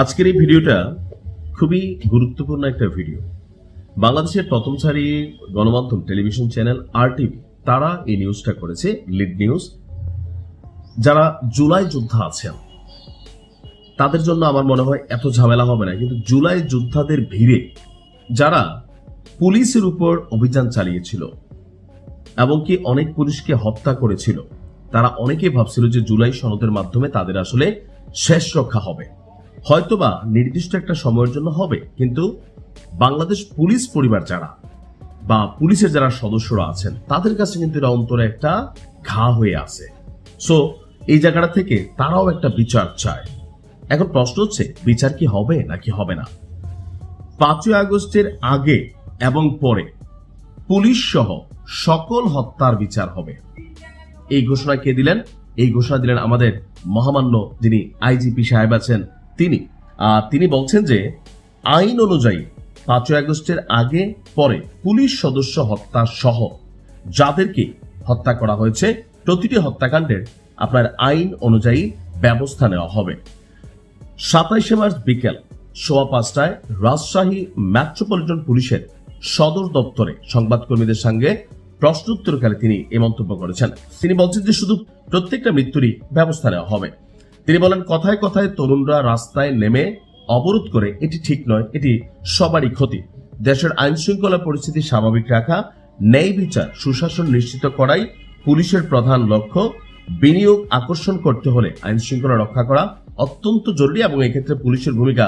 আজকের এই ভিডিওটা খুবই গুরুত্বপূর্ণ একটা ভিডিও। বাংলাদেশের প্রথম সারির গণমাধ্যম টেলিভিশন চ্যানেল RTV তারা এই নিউজটা করেছে, লিড নিউজ। যারা জুলাই যোদ্ধা আছেন তাদের জন্য আমার মনে হয় এত ঝামেলা হবে না, কিন্তু জুলাই যোদ্ধাদের ভিড়ে যারা পুলিশের উপর অভিযান চালিয়েছিল এবং কি অনেক পুলিশকে হত্যা করেছিল, তারা অনেকেই ভাবছিল যে জুলাই সনদের মাধ্যমে তাদের আসলে শেষ রক্ষা হবে, হয়তোবা নির্দিষ্ট একটা সময়ের জন্য হবে। কিন্তু বাংলাদেশ পুলিশ পরিবার যারা বা পুলিশের যারা সদস্যরা আছেন তাদের কাছে কিন্তু এটা অন্তরে একটা ঘা হয়ে আছে। সো এই জায়গাটা থেকে তারাও একটা বিচার চায়। এখন প্রশ্ন হচ্ছে, বিচার কি হবে নাকি হবে না? 5ই আগস্টের আগে এবং পরে পুলিশ সহ সকল হত্যার বিচার হবে, এই ঘোষণা কে দিলেন? এই ঘোষণা দিলেন আমাদের মহামান্য যিনি IGP সাহেব আছেন তিনি বলছেন যে আইন অনুযায়ী 5ই আগস্টের আগে পরে পুলিশ সদস্য হত্যা সহ যাদেরকে হত্যা করা হয়েছে প্রতিটি হত্যাকাণ্ডের আপনার আইন অনুযায়ী ব্যবস্থা নেওয়া হবে। 27শে মার্চ বিকেল 5:15টায় রাজশাহী মেট্রোপলিটন পুলিশের সদর দপ্তরে সংবাদকর্মীদের সঙ্গে প্রশ্নোত্তরকালে তিনি এই মন্তব্য করেছেন। তিনি বলছেন যে শুধু প্রত্যেকটা মৃত্যুরই ব্যবস্থা নেওয়া হবে। তিনি বলেন, কথায় কথায় তরুণরা রাস্তায় নেমে অবরোধ করে এটি ঠিক নয়, এটি সবারই ক্ষতি। দেশের আইন শৃঙ্খলা পরিস্থিতি স্বাভাবিক রাখা, ন্যায় বিচার সুশাসন নিশ্চিত করাই পুলিশের প্রধান লক্ষ্য। বিনিয়োগ আকর্ষণ করতে হলে আইন শৃঙ্খলা রক্ষা করা অত্যন্ত জরুরি এবং এক্ষেত্রে পুলিশের ভূমিকা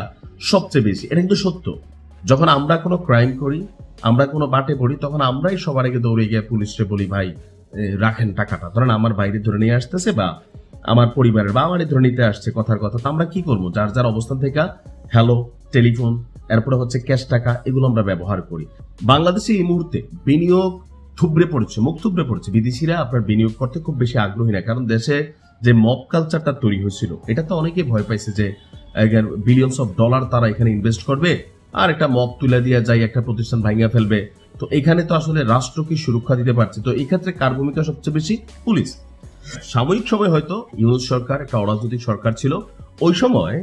সবচেয়ে বেশি। এটা কিন্তু সত্য। যখন আমরা কোনো ক্রাইম করি, আমরা কোনো বাটে পড়ি, তখন আমরাই সবার আগে দৌড়ে গিয়ে পুলিশকে বলি, ভাই রাখেন টাকাটা, ধরেন আমার বাইরে ধরে নিয়ে আসতেছে বা আমার পরিবারের বা আমারই ধরে নিতে আসছে, কথার কথা। তো আমরা কি করবো? যার যার অবস্থান থেকে হ্যালো, টেলিফোন, এরপরে হচ্ছে ক্যাশ টাকা, এগুলো আমরা ব্যবহার করি। বাংলাদেশে এই মুহূর্তে বিনিয়োগ থুবড়ে পড়েছে, মুখ থুবড়ে পড়েছে। বিদেশিরা আপনার বিনিয়োগ করতে খুব বেশি আগ্রহী না, কারণ দেশে যে মব কালচারটা তৈরি হয়েছিল, এটা তো অনেকেই ভয় পাইছে যে বিলিয়নস অফ ডলার তারা এখানে ইনভেস্ট করবে আর একটা মব তুলে দিয়ে যায়, একটা প্রতিষ্ঠান ভাঙিয়া ফেলবে। তো এখানে তো আসলে রাষ্ট্রকে সুরক্ষা দিতে পারছে। তো এই ক্ষেত্রে কার ভূমিকা সবচেয়ে বেশি? পুলিশ। সাময়িক সময় হয়তো ইউনূস সরকার একটা অরাজনৈতিক সরকার ছিল, ওই সময়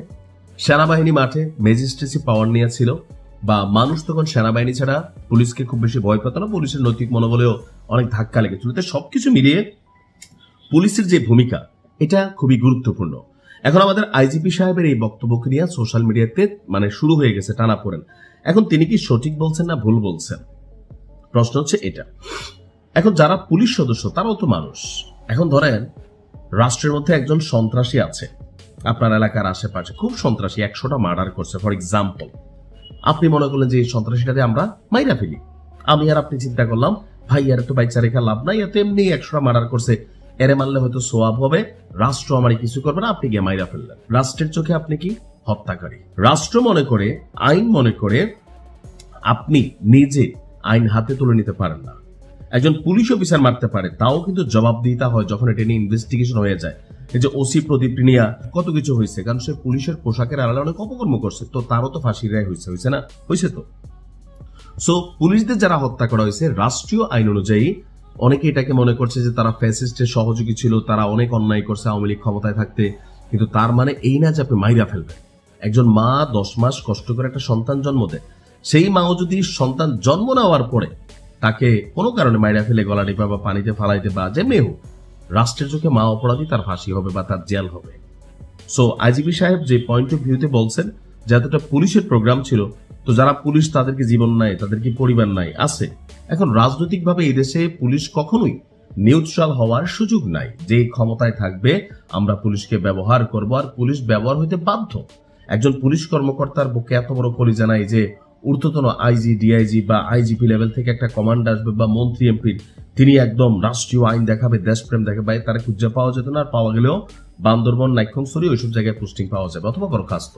সেনাবাহিনী মাঠে ম্যাজিস্ট্রেসি পাওয়ার নিয়ে ছিল, বা মানুষ তখন সেনাবাহিনী ছাড়া পুলিশকে খুব বেশি ভয় পেত না, পুলিশের নৈতিক মনোবলেও অনেক ধাক্কা লেগেছিল। তো সবকিছু মিলিয়ে পুলিশের যে ভূমিকা, এটা খুবই গুরুত্বপূর্ণ। এখন আমাদের IGP সাহেবের এই বক্তব্যকে নিয়ে সোশ্যাল মিডিয়াতে শুরু হয়ে গেছে টানাপোড়েন। এখন তিনি কি সঠিক বলছেন না ভুল বলছেন, প্রশ্ন হচ্ছে এটা। এখন যারা পুলিশ সদস্য তারাও তো মানুষ। এখন ধরেন রাষ্ট্রের মধ্যে একজন সন্ত্রাসী আছে, আপনার এলাকার আশেপাশে খুব সন্ত্রাসী, 100টা মার্ডার করছে ফর এক্সাম্পল। আপনি মনে করলেন যে এই সন্ত্রাসীটাকে আমরা মাইরা ফেলি। আমি আর আপনি চিন্তা করলাম, ভাই এর তো বাইচা রেখা লাভ নাই, এত এমনি 100টা মার্ডার করছে, এরে মারলে হয়তো সোয়াব হবে, রাষ্ট্র আমারই কিছু করবে না, আপনি গিয়ে মাইরা ফেললেন। রাষ্ট্রের চোখে আপনি কি? হত্যাকারী। রাষ্ট্র মনে করে, আইন মনে করে আপনি নিজে আইন হাতে তুলে নিতে পারেন না। একজন পুলিশ অফিসার মারতে পারে, তাও কিন্তু জবাবদিহিতা হয় যখন এটা নিয়ে ইনভেস্টিগেশন হয়ে যায়। এই যে ওসি প্রদীপ টিনিয়া, কত কিছু হয়েছে, কারণ সে পুলিশের পোশাকের আড়ালে অনেক অপকর্ম করছে, তো তারও তো ফাঁসির রায় হয়েছে না? হয়েছে তো। সো পুলিশদের যারা হত্যা করা হয়েছে রাষ্ট্রীয় আইন অনুযায়ী, অনেকে এটাকে মনে করছে যে তারা ফ্যাসিস্টের সহযোগী ছিল, তারা অনেক অন্যায় করছে আওয়ামী লীগ ক্ষমতায় থাকতে, কিন্তু তার মানে এই না যে আপনি মাইরা ফেলবেন। একজন মা 10 মাস কষ্ট করে একটা সন্তান জন্ম দেয়, সেই মাও যদি সন্তান জন্ম নেওয়ার পরে তাকে কোনো কারণে মাইরা ফেলে গলা টিপা বা পানিতে ফালাইতে বা যেমনি হোক, রাষ্ট্রের চোখে মা অপরাধী, তার ফাঁসি হবে বা তার জেল হবে। সো IGP সাহেব যে পয়েন্ট অফ ভিউতে বলছেন যে এতটা পুলিশের প্রোগ্রাম ছিল, তো যারা পুলিশ তাদের কি জীবন নাই, তাদের কি পরিবার নাই? আছে। এখন রাজনৈতিকভাবে এই দেশে পুলিশ কখনোই নিউট্রাল হওয়ার সুযোগ নাই। যে ক্ষমতায় থাকবে আমরা পুলিশকে ব্যবহার করব, আর পুলিশ ব্যবহার হইতে বাধ্য। একজন পুলিশ কর্মকর্তার বুকে এত বড় কলিজা নাই যে ঊর্ধ্বতন IG, DIG বা IGP লেভেল থেকে একটা কমান্ড আসবে বা মন্ত্রী MP, তিনি একদম রাষ্ট্রীয় আইন দেখাবে, দেশপ্রেম দেখাবে। তারা খুঁজে পাওয়া যেত না, আর পাওয়া গেলেও বান্দরবন, নাইক্ষংছড়ি ওইসব জায়গায় পোস্টিং পাওয়া যাবে, অথবা বরখাস্ত।